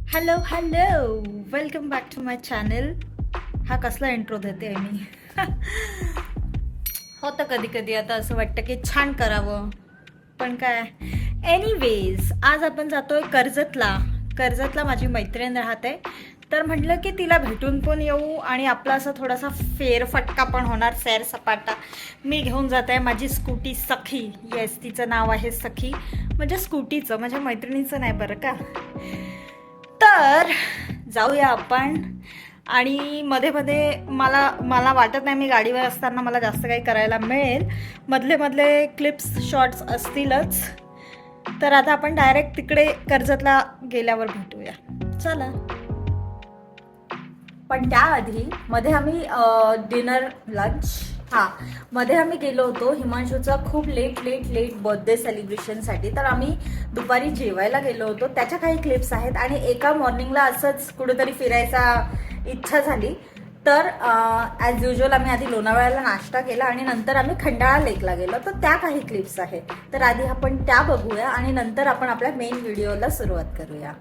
Hello hello, welcome back to my channel. हा कसला intro देते मी. होतं कधी कधी आता असं वाटतं की छान करावं, पण काय. एनिवेज, आज आपण जातोय कर्जतला माझी मैत्रीण राहते, तर म्हटलं की तिला भेटून पण येऊ आणि आपला असं थोडासा फेरफटका पण होणार, सैर सपाटा. मी घेऊन जात आहे माझी स्कूटी सखी. येस, तिचं नाव आहे सखी, म्हणजे स्कूटीचं, माझ्या मैत्रिणीचं नाही बरं का. तर जाऊया आपण. आणि मध्ये मध्ये मला मला वाटत नाही मी गाडीवर असताना मला जास्त काही करायला मिळेल. मधले मधले क्लिप्स शॉर्ट्स असतीलच. तर आता आपण डायरेक्ट तिकडे कर्जतला गेल्यावर भेटूया, चला. पण त्याआधी मध्ये आम्ही मध्ये आम्ही गेलो होतो हिमांशूचा खूप लेट बर्थडे सेलिब्रेशनसाठी. तर आम्ही दुपारी जेवायला गेलो होतो, त्याच्या काही क्लिप्स आहेत. आणि एका मॉर्निंगला असंच कुठेतरी फिरायचा इच्छा झाली, तर ॲज युजल आम्ही आधी लोणावळ्याला नाश्ता केला आणि नंतर आम्ही खंडाळा लेकला गेलो. तर त्या काही क्लिप्स आहेत, तर आधी आपण त्या बघूया आणि नंतर आपण आपल्या मेन व्हिडिओला सुरुवात करूया.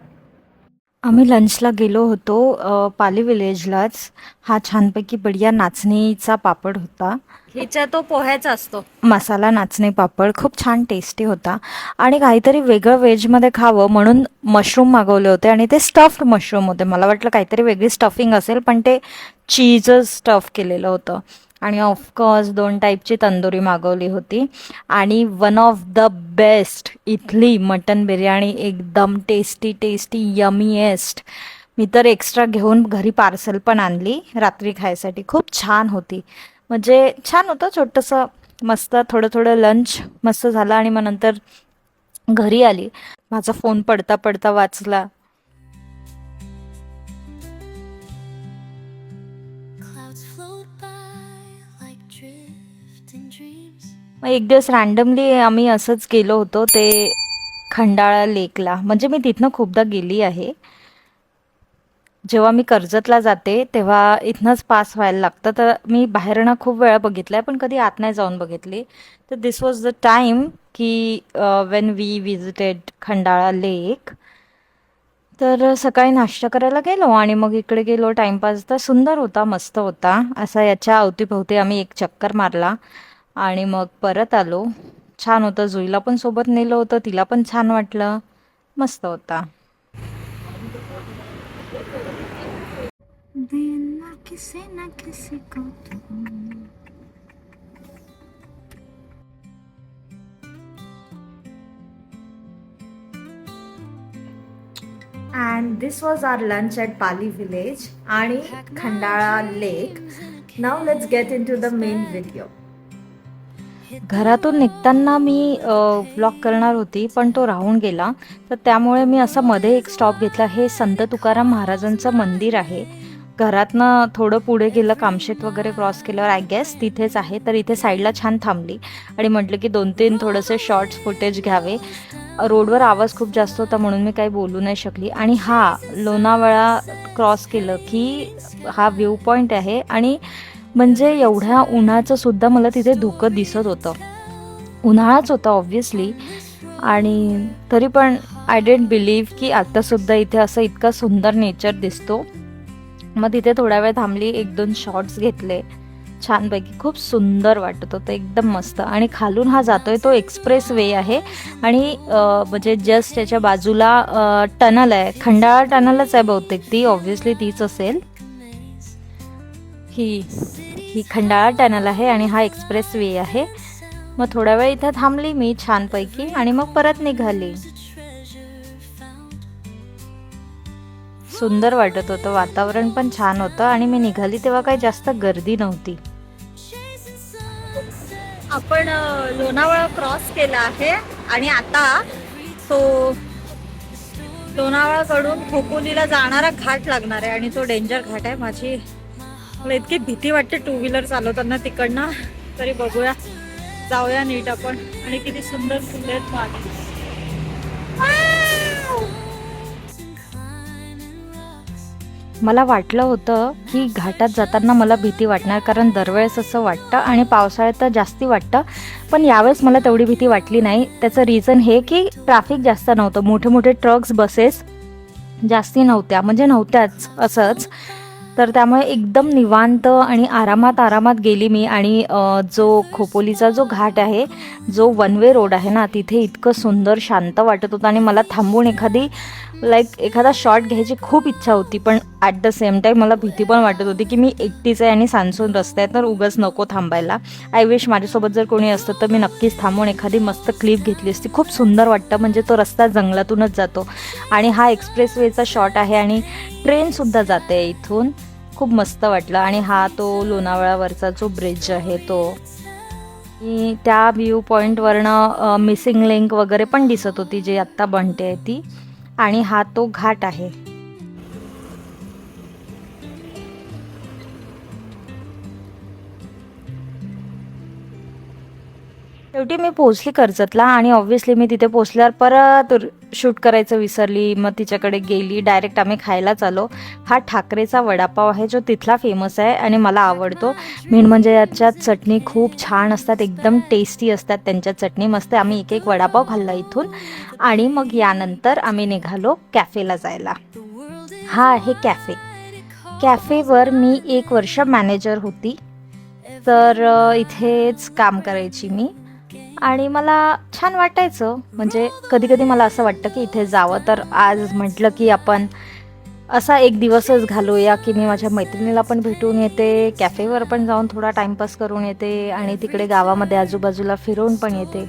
आम्ही लंचला गेलो होतो पाली विलेजलाच. हा छानपैकी बढिया नाचणीचा पापड होता. हिच्या तो पोह्याचा असतो मसाला नाचणी पापड, खूप छान टेस्टी होता. आणि काहीतरी वेगळं व्हेजमध्ये खावं म्हणून मशरूम मागवले होते आणि ते स्टफ्ड मशरूम होते. मला वाटलं काहीतरी वेगळी स्टफिंग असेल, पण ते चीजच स्टफ केलेलं होतं. आणि ऑफकोर्स 2 टाईपची तंदुरी मागवली होती. आणि वन ऑफ द बेस्ट इथली मटन बिर्याणी, एकदम टेस्टी यमीएस्ट. मी तर एक्स्ट्रा घेऊन घरी पार्सल पण आणली रात्री खायसाठी. खूप छान होती, म्हणजे छान होतं छोटंसं मस्त. थोडं लंच मस्त झालं आणि मग नंतर घरी आली. माझा फोन पडता पडता वाचला. मग एक दिवस रँडमली आम्ही असंच गेलो होतो ते खंडाळा लेकला. म्हणजे मी तिथनं खूपदा गेली आहे. जेव्हा मी कर्जतला जाते तेव्हा इथनंच पास व्हायला लागतं, तर मी बाहेरनं खूप वेळा बघितलं आहे, पण कधी आत नाही जाऊन बघितली. तर दिस वॉज द टाईम की वेन वी विजिटेड खंडाळा लेक. तर सकाळी नाश्ता करायला गेलो आणि मग इकडे गेलो. टाइमपास तर सुंदर होता, मस्त होता. असा याच्या अवतीभोवती आम्ही एक चक्कर मारला आणि मग परत आलो. छान होतं. जुईला पण सोबत नेलं होतं, तिला पण छान वाटलं, मस्त होता. किसी ना किसी को and this was our lunch at Pali village आणि खंडाळा लेक. Now let's get into the main video. घरातून निघताना मी व्लॉग करणार होती, पण तो राहून गेला. तर त्यामुळे मी असं मध्ये एक स्टॉप घेतला. हे संत तुकाराम महाराजांचं मंदिर आहे. घरातनं थोडं पुढे गेलं, कामशेत वगैरे क्रॉस केल्यावर आय गेस तिथेच आहे. तर इथे साईडला छान थांबली आणि म्हटलं की 2-3 थोडेसे शॉर्ट्स फुटेज घ्यावे. रोडवर आवाज खूप जास्त होता म्हणून मी काही बोलू नाही शकली. आणि लोणावळा क्रॉस केलं की हा व्ह्यू पॉईंट आहे. आणि म्हणजे एवढ्या उन्हाचं सुद्धा मला तिथे धुकं दिसत होतं. उन्हाळाच होता ऑब्व्हियसली, आणि तरी पण आय डिडंट बिलीव्ह की आत्तासुद्धा इथे असं इतका सुंदर नेचर दिसतो. मग तिथे थोडा वेळ थांबली, 1-2 शॉट्स घेतले छानपैकी. खूप सुंदर वाटत होतं, एकदम मस्त. आणि खालून हा जातोय तो एक्सप्रेस वे आहे आणि म्हणजे जस्ट त्याच्या बाजूला टनल आहे. खंडाळा टनलच आहे बहुतेक ती, ऑब्व्हियसली तीच असेल. ही खंडाळा टनल आहे आणि हा एक्सप्रेस वे आहे. मग थोडा वेळ इथं थांबली मी छानपैकी आणि मग परत निघाली. सुंदर वाटत होतं, वातावरण पण छान होतं. आणि मी निघाली तेव्हा काही जास्त गर्दी नव्हती. आपण लोणावळा क्रॉस केला आहे आणि आता तो लोणावळाकडून खोपोलीला जाणारा घाट लागणार आहे आणि तो डेंजर घाट आहे. मला इतकी भीती वाटते टू व्हीलर चालवताना तिकडनं. तरी बघूया, जाऊया नीट आपण. आणि किती सुंदर फुले आहेत मागे. मला वाटलं होतं की घाटात जाताना मला भीती वाटणार, कारण दरवेळेस असं वाटतं आणि पावसाळ्यात तर जास्ती वाटतं. पण यावेळेस मला तेवढी भीती वाटली नाही. त्याचं रिझन हे की ट्रॅफिक जास्त नव्हतं. मोठे मोठे ट्रक्स, बसेस जास्ती नव्हत्या, म्हणजे नव्हत्याच असंच. तर त्यामुळे एकदम निवांत आणि आरामात गेली मी. आणि जो खोपोलीचा जो घाट आहे, जो वन वे रोड आहे ना, तिथे इतकं सुंदर शांत वाटत होतं आणि मला थांबून एखादा शॉट घ्यायची खूप इच्छा होती. पण ॲट द सेम टाईम मला भीती पण वाटत होती की मी एकटीच आहे आणि सांसून रस्ता आहे, तर उगाच नको थांबायला. आय विश माझ्यासोबत जर कोणी असतं तर मी नक्कीच थांबून एखादी मस्त क्लिप घेतली असती. खूप सुंदर वाटतं, म्हणजे तो रस्ता जंगलातूनच जातो आणि हा एक्सप्रेसवेचा शॉट आहे आणि ट्रेनसुद्धा जाते इथून. खूप मस्त वाटलं. आणि हा तो लोणावळ्यावरचा जो ब्रिज आहे तो, त्या व्ह्यू पॉईंटवरनं मिसिंग लिंक वगैरे पण दिसत होती, जी आत्ता बनते आहे ती. आणि हा तो घाट आहे. शेवटी मी पोहोचली कर्जतला आणि ऑब्व्हियसली मी तिथे पोहोचल्यावर परत शूट करायचं विसरली. मग तिच्याकडे गेली. डायरेक्ट आम्ही खायलाच आलो. हा ठाकरेचा वडापाव आहे, जो तिथला फेमस आहे आणि मला आवडतो. मेन म्हणजे याच्यात चटणी खूप छान असतात, एकदम टेस्टी असतात त्यांच्या चटणी मस्त. आम्ही एक वडापाव खाल्ला इथून आणि मग यानंतर आम्ही निघालो कॅफेला जायला. हा आहे कॅफे. कॅफेवर मी 1 वर्ष मॅनेजर होती, तर इथेच काम करायची मी. आणि मला छान वाटायचं, म्हणजे कधी कधी मला असं वाटतं की इथे जावं. तर आज म्हटलं की आपण असा एक दिवसच घालूया, की मी माझ्या मैत्रिणीला पण भेटून येते, कॅफेवर पण जाऊन थोडा टाईमपास करून येते आणि तिकडे गावामध्ये आजूबाजूला फिरून पण येते.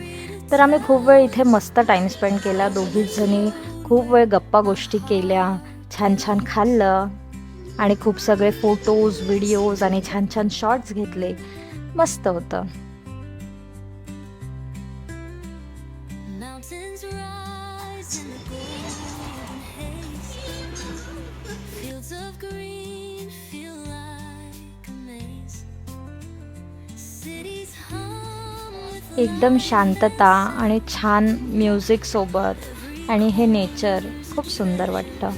तर आम्ही खूप वेळ इथे मस्त टाईम स्पेंड केला दोघीच जणी. खूप वेळ गप्पा गोष्टी केल्या, छान छान खाल्लं आणि खूप सगळे फोटोज, व्हिडिओज आणि छान छान शॉट्स घेतले. मस्त होतं. Mountains rise in the golden haze. Fields of green feel like a maze. Cities hum with एकदम शांतता आणि छान म्युझिक सोबत आणि हे नेचर खूप सुंदर वाटतं.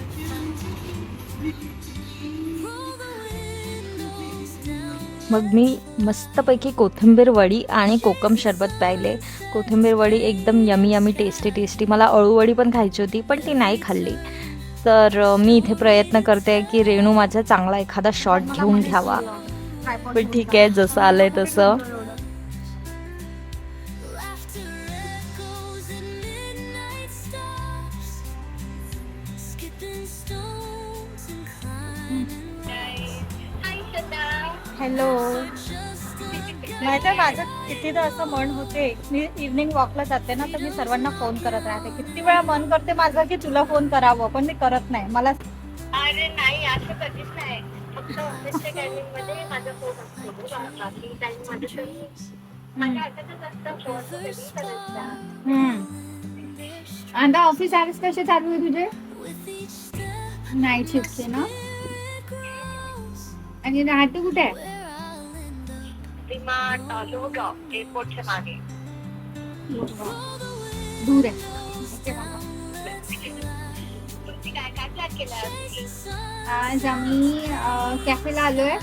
roll the windows down. मग मी मस्तपैकी कोथिंबीर वडी आणि कोकम सरबत प्यायले. कोथिंबीर वडी एकदम यमी टेस्टी. मला अळूवडी पण खायची होती, पण ती नाही खाल्ली. तर मी इथे प्रयत्न करते की रेणू माझा चांगला एखादा शॉट घेऊन घ्यावा. पण ठीक आहे, जसं आलंय तसं. Laughter echoes in midnight stars. Skipping stones and climbing. Hello. Just माहिती आहे, माझं कितीदा असं मन होते, मी इव्हनिंग वॉकला जाते ना, तर मी सर्वांना फोन करत राहते. किती वेळा मन करते माझं की तुला फोन करावं, पण मी करत नाही. मला अरे नाही, असं कधीच नाही. फक्त ऑफिसच्या टायमिंग मध्ये माझा फोन असतो. बाकी टाइम मध्ये तर माझ्या हातातच असतं फोन, कधी करायचा. आता ऑफिस आवर्स कसे चालू आहे तुझे? नाईट शिफ्ट आहे ना? आणि राहते कुठे आहे? भीमा लोहगाव एअरपोर्टच्या मागे. दूर आहे. तुमची काय काय प्लॅन केला? आज आम्ही कॅफेला आलोय.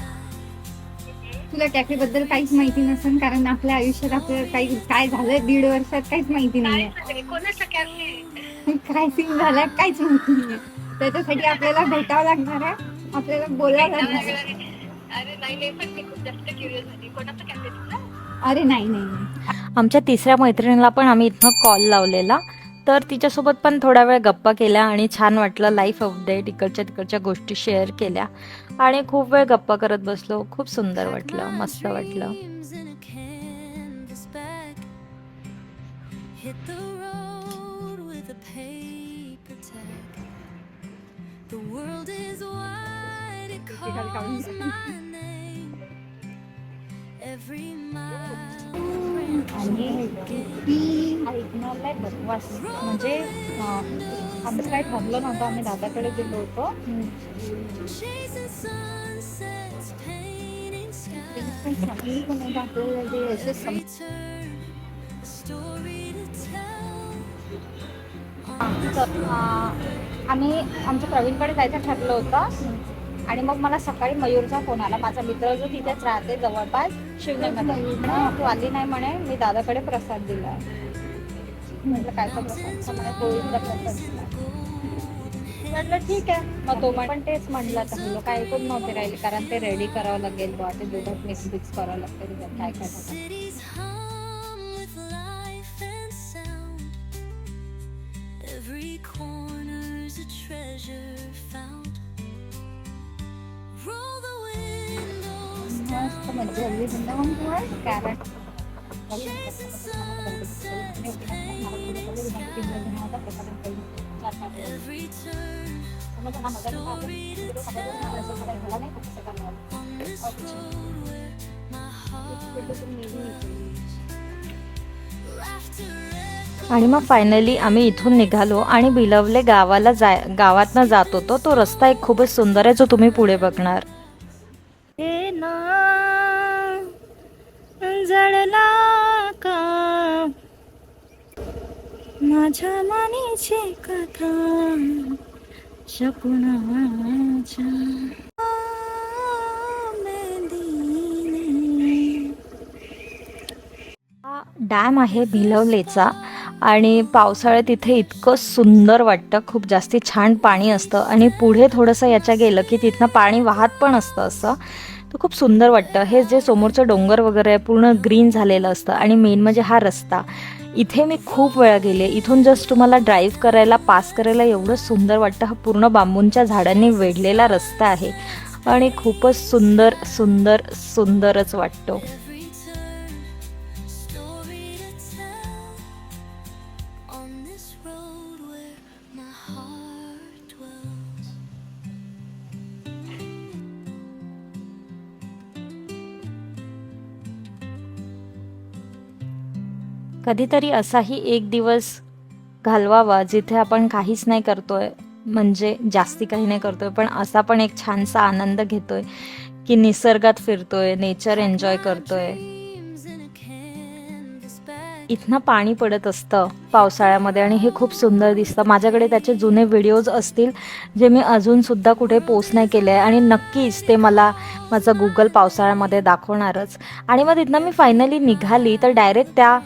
तुला कॅफे बद्दल काहीच माहिती नसेल, कारण आपल्या आयुष्यात आपल्याला काही काय झालंय 1.5 वर्षात काहीच माहिती नाहीये. कोणाचं कॅफे? काय सीन झालाय काहीच माहिती नाहीये. त्याच्यासाठी आपल्याला भेटावं लागणार आहे, आपल्याला बोलावं लागणार आहे. अरे नाही, पण मी खूप जास्त क्युरियस झाली. कोणाचं कॅफे तुला? अरे नाही. आमच्या तिसऱ्या मैत्रिणीला पण आम्ही इथं कॉल लावलेला, तर तिच्यासोबत पण थोडा वेळ गप्पा केल्या आणि छान वाटलं. लाईफ अपडेट, तिकडच्या गोष्टी शेअर केल्या आणि खूप वेळ गप्पा करत बसलो. खूप सुंदर वाटलं, मस्त वाटलं. dreams in a canvas bag. Hit the road with a paper tag. The world is wide, it calls my name. Every mile आणि ती ऐकण्याला बकवास. म्हणजे आमचं काही ठरलं नव्हतं, आम्ही दादाकडे गेलो होतो. chasing sunsets, painting skies. आपल्याला जे असे Return, a story to tell. आम्ही आमच्या प्रवीणकडे जायचं ठरलं होतं. आणि मग मला सकाळी मयूरचा फोन आला. माझा मित्र जो तिथेच राहते जवळपास शिवनेमध्ये, तू आली नाही म्हणे, मी दादाकडे प्रसाद दिला. म्हटलं काय प्रसाद? म्हणे पोळीचा प्रसाद दिला. म्हटलं ठीक आहे. मग तो पण तेच म्हणला, तर मुलं काय ऐकून नव्हते राहिले, कारण ते रेडी करावं लागेल बुवा, ते दुधात मिक्स करावं लागतं, त्याच्यात काय काय टाकायचं. Cities hum with life and sound. Every corner's a treasure found. Roll the windows मस्त मजा आली समजा कारण every turn. On this road where my heart laughter echoes. आणि मग फायनली आम्ही इथून निघालो आणि बिलवले गावातनं जात होतो. तो रस्ता एक खूपच सुंदर आहे, जो तुम्ही पुढे बघणार. जळला का माझ्या मानेची कथा शकुनाच्या हा डॅम आहे भिलवलेचा आणि पावसाळ्यात इथे इतकं सुंदर वाटतं, खूप जास्ती छान पाणी असतं आणि पुढे थोडंसं याच्या गेलं की तिथनं पाणी वाहत पण असतं असं. तर खूप सुंदर वाटतं. हे जे समोरचं डोंगर वगैरे आहे पूर्ण ग्रीन झालेलं असतं आणि मेन म्हणजे हा रस्ता. इथे मी खूप वेळा गेले. इथून जस्ट तुम्हाला ड्राईव्ह करायला, पास करायला एवढं सुंदर वाटतं. हा पूर्ण बांबूंच्या झाडांनी वेढलेला रस्ता आहे आणि खूपच सुंदर सुंदर सुंदरच वाटतो. Every turn, story to tell. On this road where my heart dwells. कधीतरी असाही एक दिवस घालवावा जिथे आपण काहीच नाही करतोय, म्हणजे जास्ती काही नाही करतोय, पण असा पण एक छानसा आनंद घेतोय की निसर्गात फिरतोय, नेचर एन्जॉय करतोय. Dreams in a canvas bag. इथनं पाणी पडत असतं पावसाळ्यामध्ये आणि हे खूप सुंदर दिसतं. माझ्याकडे त्याचे जुने व्हिडिओज असतील जे मी अजूनसुद्धा कुठे पोस्ट नाही केले आहे आणि नक्कीच ते मला माझं गुगल पावसाळ्यामध्ये दाखवणारच. आणि मग तिथनं मी फायनली निघाली तर डायरेक्ट त्या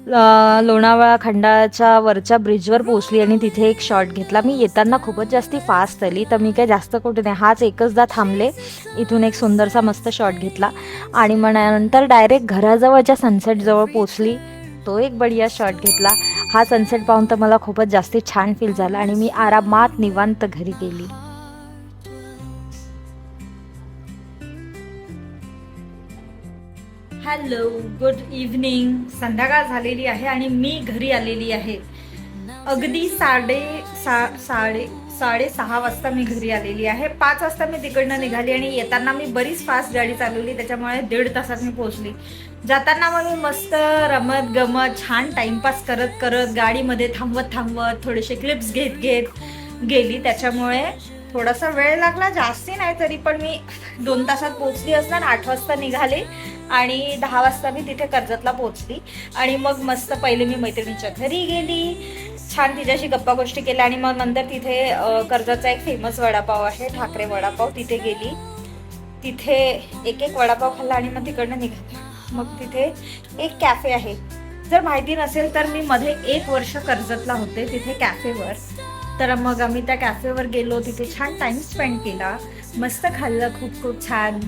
लोणावळा खंडाच्या वरच्या ब्रिजवर पोहोचली आणि तिथे एक शॉट घेतला. मी येताना खूपच जास्ती फास्ट आली तर मी काय जास्त कुठे नाही, हाच एकचदा थांबले, इथून एक सुंदरसा मस्त शॉट घेतला आणि मग नंतर डायरेक्ट घराजवळच्या सनसेटजवळ पोहोचली, तो एक बढिया शॉट घेतला. हा सनसेट पाहून तर मला खूपच जास्ती छान फील झाला आणि मी आरामात निवांत घरी गेली. Hello, good evening. संध्याकाळ झालेली आहे आणि मी घरी आलेली आहे. अगदी साडेसहा वाजता मी घरी आलेली आहे. 5 वाजता मी तिकडनं निघाली आणि येताना मी बरीच फास्ट गाडी चालवली, त्याच्यामुळे 1.5 तासात मी पोहोचली. जाताना मग मी मस्त रमत गमत छान टाइमपास करत करत गाडीमध्ये थांबवत थोडेसे क्लिप्स घेत गेली. त्याच्यामुळे थोडासा वेळ लागला, जास्ती नाही तरी पण मी 2 तासात पोहोचली असणार. 8 वाजता निघाले आणि 10 वाजता मी तिथे कर्जतला पोहोचली आणि मग मस्त पहिले मी मैत्रिणीच्या घरी गेली, छान तिच्याशी गप्पा गोष्टी केल्या आणि मग नंतर तिथे कर्जतचा एक फेमस वडापाव आहे, ठाकरे वडापाव, तिथे गेली. तिथे एक वडापाव खाल्ला आणि मग तिकडनं निघाले. मग तिथे एक कॅफे आहे. जर माहिती नसेल तर मी मध्ये 1 वर्ष कर्जतला होते तिथे कॅफेवर. तर मग आम्ही त्या कॅफेवर गेलो, तिथे छान टाइम स्पेंड केला, मस्त खाल्लं, खूप छान.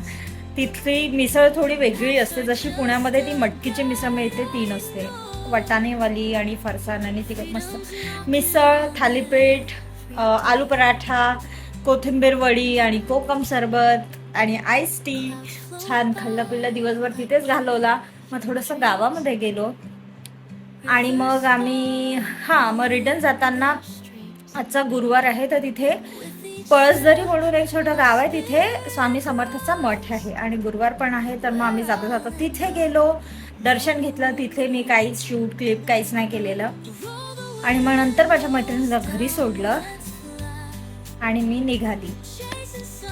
तिथली मिसळ थोडी वेगळी असते, जशी पुण्यामध्ये ती मटकीची मिसळ मिळते ती नसते, वटाणेवाली आणि फरसाण आणि तिकडे मस्त मिसळ, थालीपीठ, आलू पराठा, कोथिंबीर वडी आणि कोकम सरबत आणि आईस टी. छान खाल्लं पिल्लं, दिवसभर तिथेच घालवला. मग थोडंसं गावामध्ये गेलो आणि मग आम्ही मग रिटर्न जाताना, आजचा गुरुवार आहे तर तिथे पळसदरी म्हणून एक छोटं गाव आहे, तिथे स्वामी समर्थाचा मठ आहे आणि गुरुवार पण आहे. तर मग आम्ही जाता तिथे गेलो, दर्शन घेतलं. तिथे मी काहीच शूट क्लिप काहीच नाही केलेलं आणि मग नंतर माझ्या मैत्रिणीला घरी सोडलं आणि मी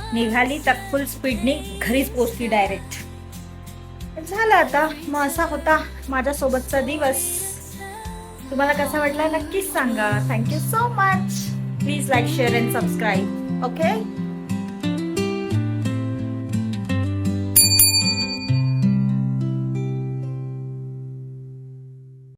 निघाली तर फुल स्पीडने घरीच पोचली डायरेक्ट. झालं आता. मग असा होता माझ्यासोबतचा दिवस. तुम्हाला कसा वाटला नक्कीच सांगा. Thank you so much. Please like, share and subscribe. Okay.